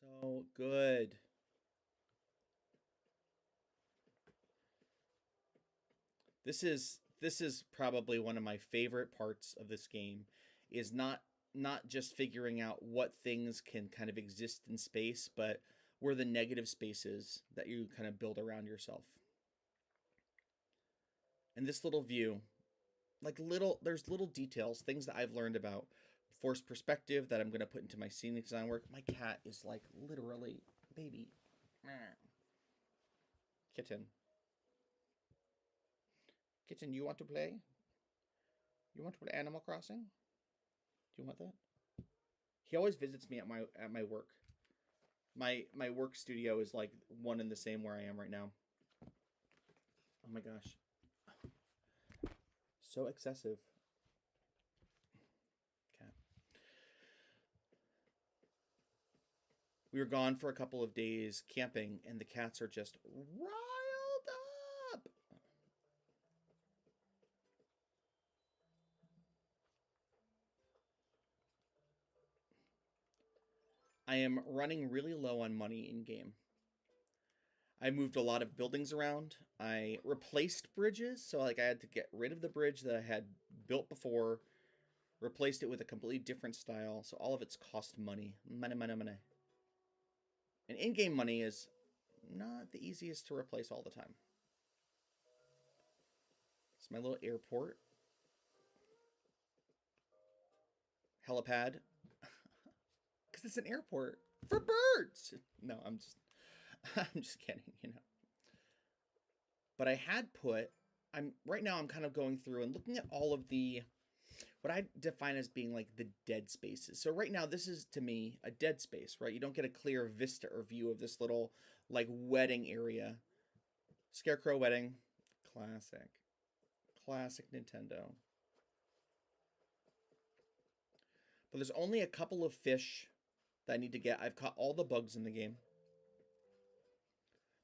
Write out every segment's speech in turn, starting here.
So good. This is probably one of my favorite parts of this game is not just figuring out what things can kind of exist in space, but where the negative spaces that you kind of build around yourself. And this little view, there's little details, things that I've learned about forced perspective that I'm going to put into my scenic design work. My cat is like literally baby kitten. Kitten, you want to play? You want to play Animal Crossing? Do you want that? He always visits me at my work. My work studio is like one and the same where I am right now. Oh my gosh. So excessive. Cat. We were gone for a couple of days camping and the cats are just riled up. I am running really low on money in game. I moved a lot of buildings around. I replaced bridges, so like I had to get rid of the bridge that I had built before, replaced it with a completely different style, so all of it's cost money. Money, money, money. And in-game money is not the easiest to replace all the time. It's my little airport. Helipad. Because it's an airport for birds. No, I'm just I'm just kidding, you know. But I had put I'm right now I'm kind of going through and looking at all of the what I define as being like the dead spaces. So right now this is to me a dead space, right? You don't get a clear vista or view of this little like wedding area. Scarecrow wedding, classic. Classic Nintendo. But there's only a couple of fish that I need to get. I've caught all the bugs in the game.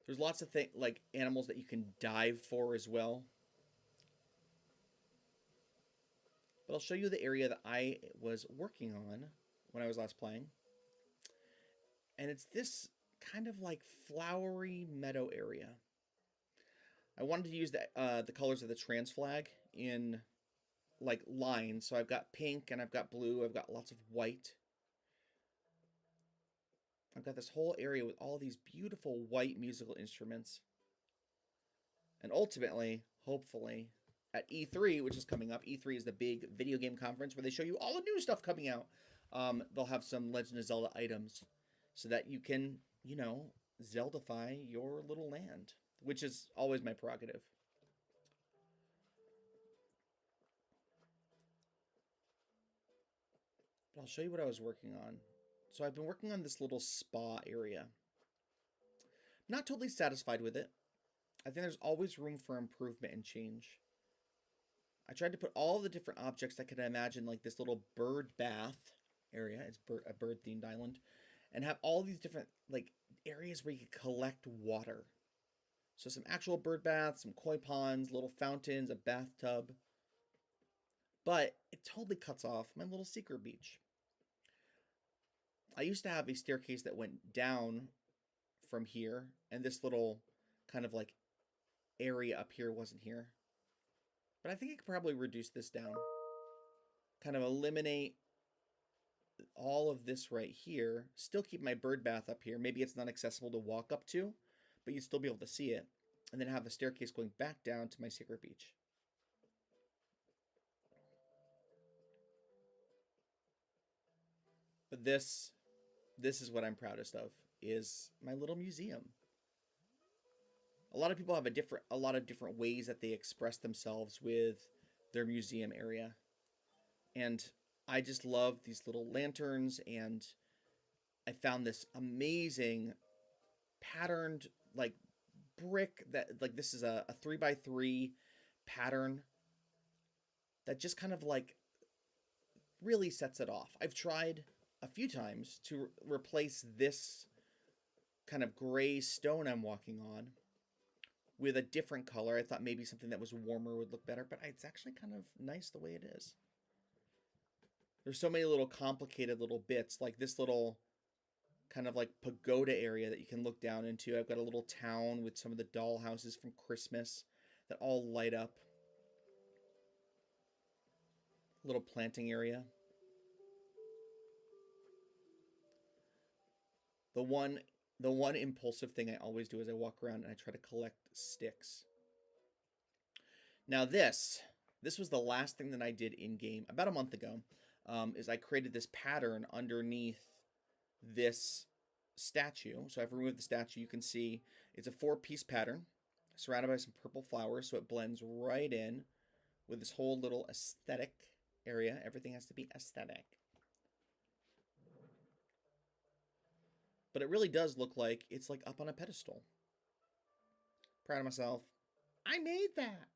There's lots of like animals that you can dive for as well. But I'll show you the area that I was working on when I was last playing. And it's this kind of like flowery meadow area. I wanted to use the colors of the trans flag in like lines. So I've got pink and I've got blue. I've got lots of white. I've got this whole area with all these beautiful white musical instruments. And ultimately, hopefully, at E3, which is coming up, E3 is the big video game conference where they show you all the new stuff coming out. They'll have some Legend of Zelda items so that you can, you know, Zeldify your little land, which is always my prerogative. But I'll show you what I was working on. So I've been working on this little spa area. Not totally satisfied with it. I think there's always room for improvement and change. I tried to put all the different objects I could imagine, like this little bird bath area. It's a bird-themed island. And have all these different like areas where you can collect water. So some actual bird baths, some koi ponds, little fountains, a bathtub. But it totally cuts off my little secret beach. I used to have a staircase that went down from here, and this little kind of like area up here wasn't here. But I think I could probably reduce this down. Kind of eliminate all of this right here. Still keep my bird bath up here. Maybe it's not accessible to walk up to, but you'd still be able to see it. And then have a staircase going back down to my secret beach. But this is what I'm proudest of, is my little museum. A lot of people have a lot of different ways that they express themselves with their museum area. And I just love these little lanterns, and I found this amazing patterned like brick that like this is a 3x3 pattern that just kind of like really sets it off. I've tried a few times to replace this kind of gray stone I'm walking on with a different color. I thought maybe something that was warmer would look better, but it's actually kind of nice the way it is. There's so many little complicated little bits, like this little kind of like pagoda area that you can look down into. I've got a little town with some of the doll houses from Christmas that all light up. Little planting area. The one the one impulsive thing I always do is I walk around and I try to collect sticks. Now this was the last thing that I did in game about a month ago. Is I created this pattern underneath this statue. So I've removed the statue. You can see it's a 4-piece pattern surrounded by some purple flowers, so it blends right in with this whole little aesthetic area. Everything has to be aesthetic. But it really does look like it's like up on a pedestal. Proud of myself. I made that.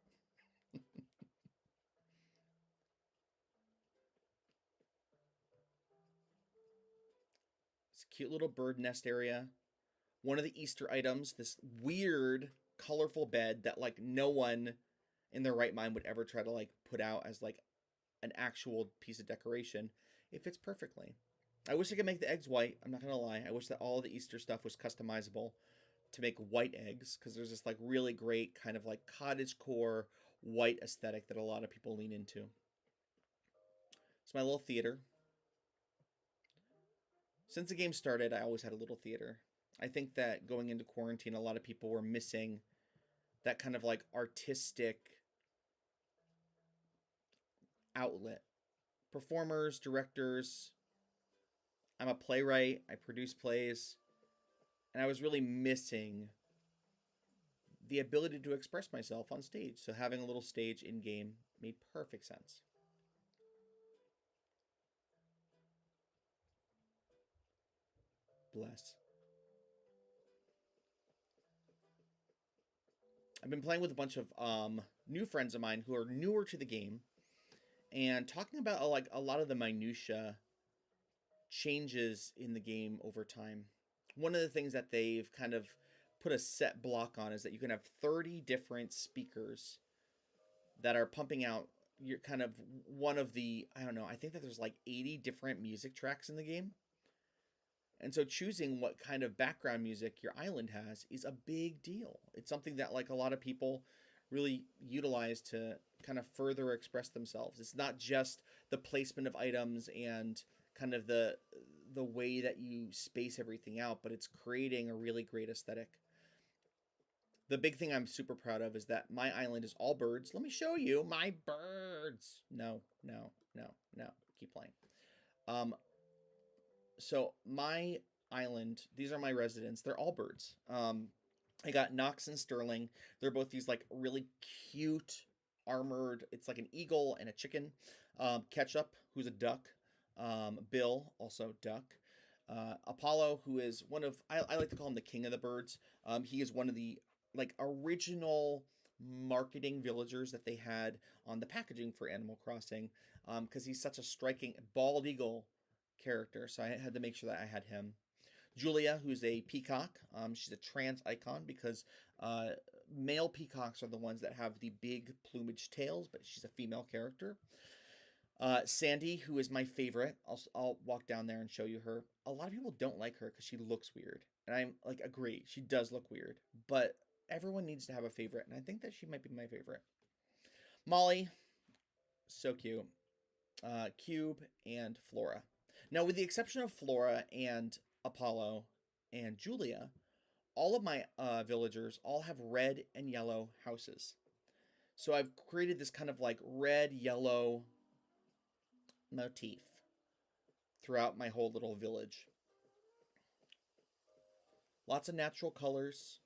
It's a cute little bird nest area. One of the Easter items, this weird, colorful bed that like no one in their right mind would ever try to like put out as like an actual piece of decoration. It fits perfectly. I wish I could make the eggs white. I'm not gonna lie. I wish that all the Easter stuff was customizable to make white eggs, because there's this like really great kind of like cottagecore white aesthetic that a lot of people lean into. It's my little theater. Since the game started, I always had a little theater. I think that going into quarantine, a lot of people were missing that kind of like artistic outlet. Performers, directors. I'm a playwright. I produce plays. And I was really missing the ability to express myself on stage. So having a little stage in-game made perfect sense. Bless. I've been playing with a bunch of new friends of mine who are newer to the game, and talking about like a lot of the minutia changes in the game over time. One of the things that they've kind of put a set block on is that you can have 30 different speakers that are pumping out your kind of one of the, I don't know, I think that there's like 80 different music tracks in the game. And so choosing what kind of background music your island has is a big deal. It's something that like a lot of people really utilize to kind of further express themselves. It's not just the placement of items and kind of the way that you space everything out, but it's creating a really great aesthetic. The big thing I'm super proud of is that my island is all birds. Let me show you my birds. No. Keep playing. So my island, these are my residents. They're all birds. I got Knox and Sterling. They're both these like really cute armored. It's like an eagle and a chicken. Ketchup, who's a duck. Bill, also duck. Apollo, who is one of, I like to call him the king of the birds. He is one of the like original marketing villagers that they had on the packaging for Animal Crossing, because he's such a striking bald eagle character, so I had to make sure that I had him. Julia, who's a peacock, she's a trans icon because male peacocks are the ones that have the big plumage tails, but she's a female character. Sandy, who is my favorite. I'll walk down there and show you her. A lot of people don't like her because she looks weird, and I'm like, agree, she does look weird, but everyone needs to have a favorite, and I think that she might be my favorite. Molly, so cute. Cube and Flora. Now, with the exception of Flora and Apollo and Julia, all of my villagers all have red and yellow houses. So I've created this kind of like red, yellow motif throughout my whole little village. Lots of natural colors,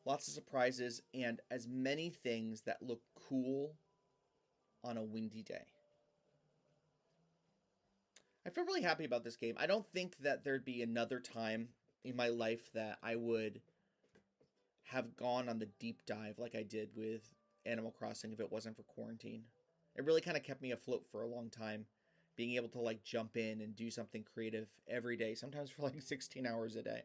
lots of surprises, and as many things that look cool on a windy day. I feel really happy about this game. I don't think that there'd be another time in my life that I would have gone on the deep dive like I did with Animal Crossing if it wasn't for quarantine. It really kind of kept me afloat for a long time, being able to like jump in and do something creative every day, sometimes for like 16 hours a day.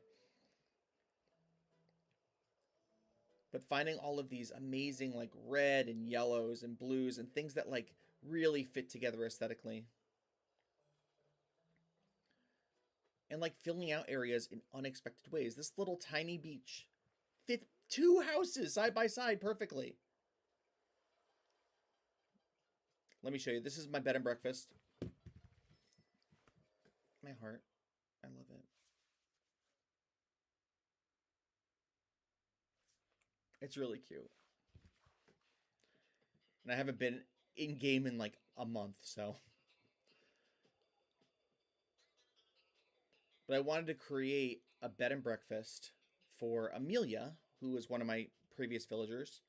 But finding all of these amazing like red and yellows and blues and things that like really fit together aesthetically. and like filling out areas in unexpected ways. This little tiny beach fit two houses side by side perfectly. Let me show you. This is my bed and breakfast. My heart. I love it. It's really cute. And I haven't been in game in like a month, so. But I wanted to create a bed and breakfast for Amelia, who was one of my previous villagers.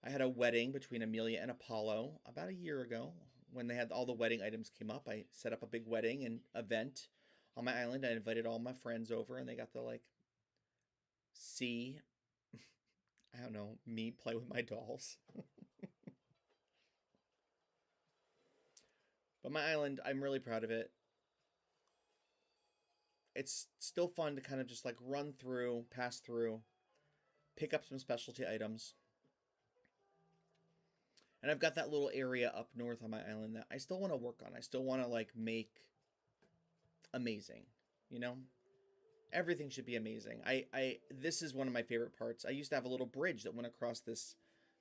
I had a wedding between Amelia and Apollo about a year ago. When they had all the wedding items came up, I set up a big wedding and event on my island. I invited all my friends over, and they got to like see, I don't know, me play with my dolls. But my island, I'm really proud of it. It's still fun to kind of just like run through, pass through, pick up some specialty items. And I've got that little area up north on my island that I still want to work on. I still want to like make amazing, you know? Everything should be amazing. This is one of my favorite parts. I used to have a little bridge that went across this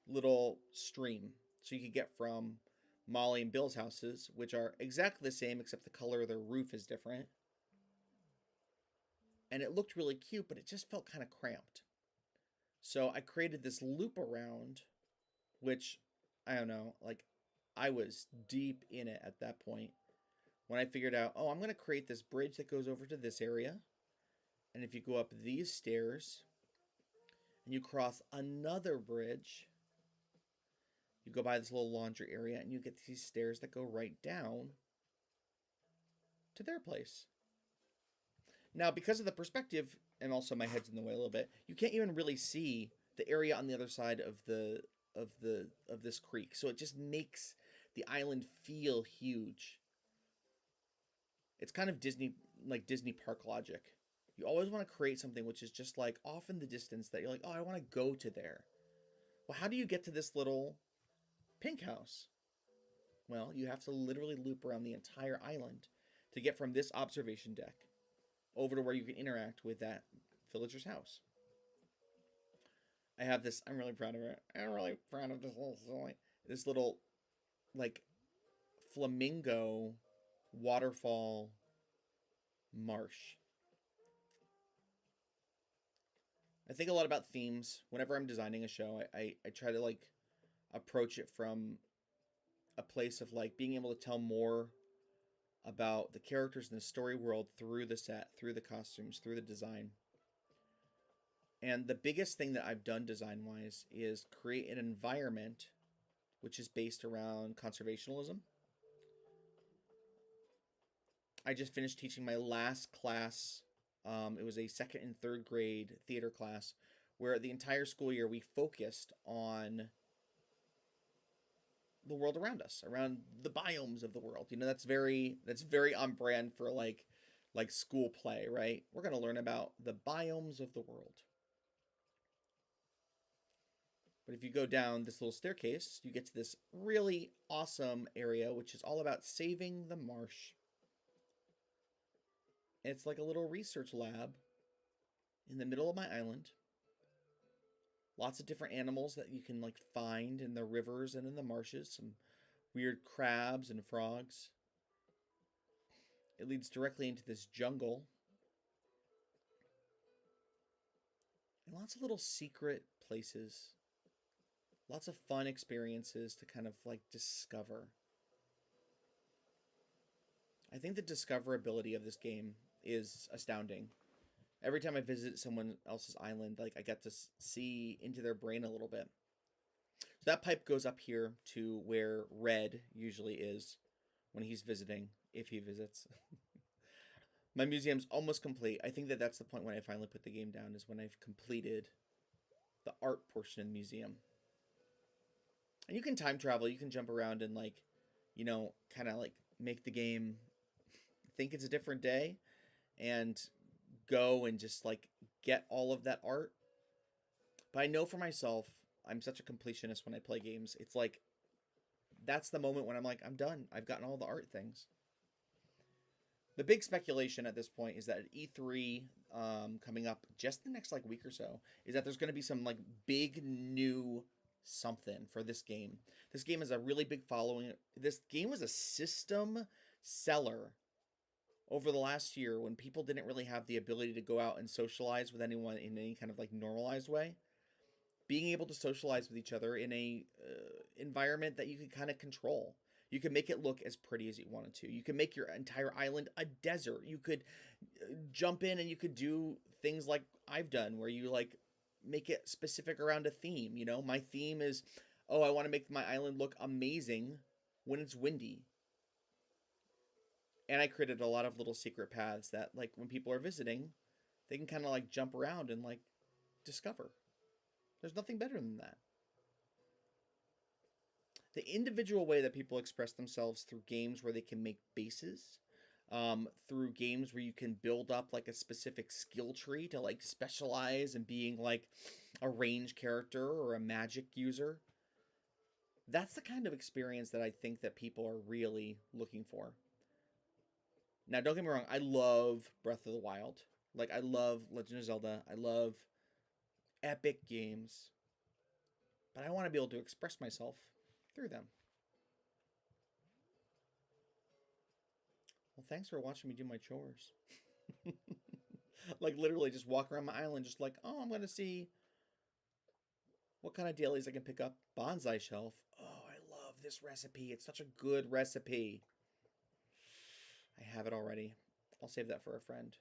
little stream. So you could get from Molly and Bill's houses, which are exactly the same except the color of their roof is different. And it looked really cute, but it just felt kind of cramped. So I created this loop around, which I don't know, like I was deep in it at that point when I figured out, oh, I'm going to create this bridge that goes over to this area. And if you go up these stairs and you cross another bridge, you go by this little laundry area and you get these stairs that go right down to their place. Now, because of the perspective, and also my head's in the way a little bit, you can't even really see the area on the other side of this creek. So it just makes the island feel huge. It's kind of Disney park logic. You always want to create something which is just like off in the distance that you're like, oh, I want to go to there. Well, how do you get to this little pink house? Well, you have to literally loop around the entire island to get from this observation deck over to where you can interact with that villager's house. I have this, I'm really proud of it. I'm really proud of this little like flamingo waterfall marsh. I think a lot about themes. Whenever I'm designing a show, I try to like approach it from a place of like being able to tell more about the characters in the story world through the set, through the costumes, through the design. And the biggest thing that I've done design-wise is create an environment which is based around conservationism. I just finished teaching my last class. It was a second and third grade theater class where the entire school year we focused on the world around us, around the biomes of the world. You know, that's very on brand for like school play, right? We're going to learn about the biomes of the world. But if you go down this little staircase, you get to this really awesome area, which is all about saving the marsh. And it's like a little research lab in the middle of my island. Lots of different animals that you can like find in the rivers and in the marshes. Some weird crabs and frogs. It leads directly into this jungle. And lots of little secret places. Lots of fun experiences to kind of like discover. I think the discoverability of this game is astounding. Every time I visit someone else's island, like I get to see into their brain a little bit. So that pipe goes up here to where Red usually is when he's visiting, if he visits. My museum's almost complete. I think that that's the point when I finally put the game down, is when I've completed the art portion of the museum. And you can time travel. You can jump around and like, you know, kind of like make the game think it's a different day and go and just like get all of that art. But I know for myself, I'm such a completionist when I play games. It's like, that's the moment when I'm like, I'm done. I've gotten all the art things. The big speculation at this point is that at E3 coming up just the next like week or so is that there's going to be some like big new something for this game. This game has a really big following. This game was a system seller over the last year when people didn't really have the ability to go out and socialize with anyone in any kind of like normalized way. Being able to socialize with each other in a environment that you can kind of control. You can make it look as pretty as you wanted to. You can make your entire island a desert. You could jump in and you could do things like I've done where you like make it specific around a theme. You know, my theme is, oh, I want to make my island look amazing when it's windy. And I created a lot of little secret paths that like when people are visiting, they can kind of like jump around and like discover. There's nothing better than that. The individual way that people express themselves through games where they can make bases, through games where you can build up like a specific skill tree to like specialize in being like a range character or a magic user. That's the kind of experience that I think that people are really looking for. Now, don't get me wrong, I love Breath of the Wild. Like, I love Legend of Zelda. I love epic games. But I want to be able to express myself through them. Well, thanks for watching me do my chores. Like, literally just walk around my island just like, oh, I'm going to see what kind of dailies I can pick up. Bonsai shelf. Oh, I love this recipe. It's such a good recipe. I have it already. I'll save that for a friend.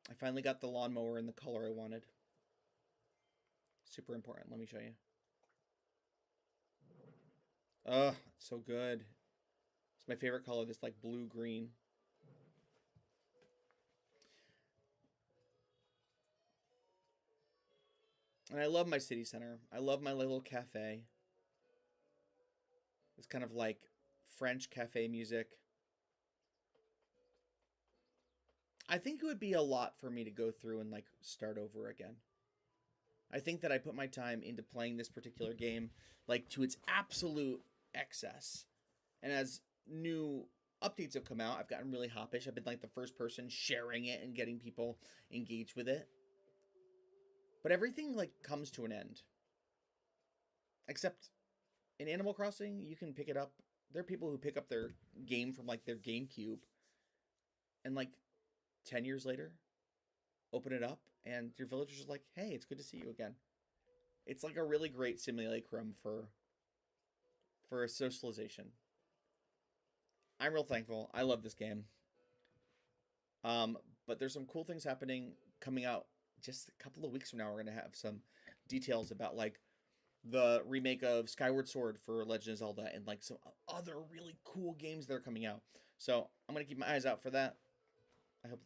I finally got the lawnmower in the color I wanted. Super important. Let me show you. Oh, it's so good. It's my favorite color, this like blue-green. And I love my city center. I love my little cafe. It's kind of like French cafe music. I think it would be a lot for me to go through and like start over again. I think that I put my time into playing this particular game like to its absolute excess. And as new updates have come out, I've gotten really hoppish. I've been like the first person sharing it and getting people engaged with it. But everything like comes to an end. Except in Animal Crossing, you can pick it up. There are people who pick up their game from like their GameCube and like 10 years later open it up and your villagers are like, hey, it's good to see you again. It's like a really great simulacrum for a socialization. I'm real thankful. I love this game. But there's some cool things happening coming out just a couple of weeks from now. We're going to have some details about like the remake of Skyward Sword for Legend of Zelda and like some other really cool games that are coming out. So I'm going to keep my eyes out for that. I hope that you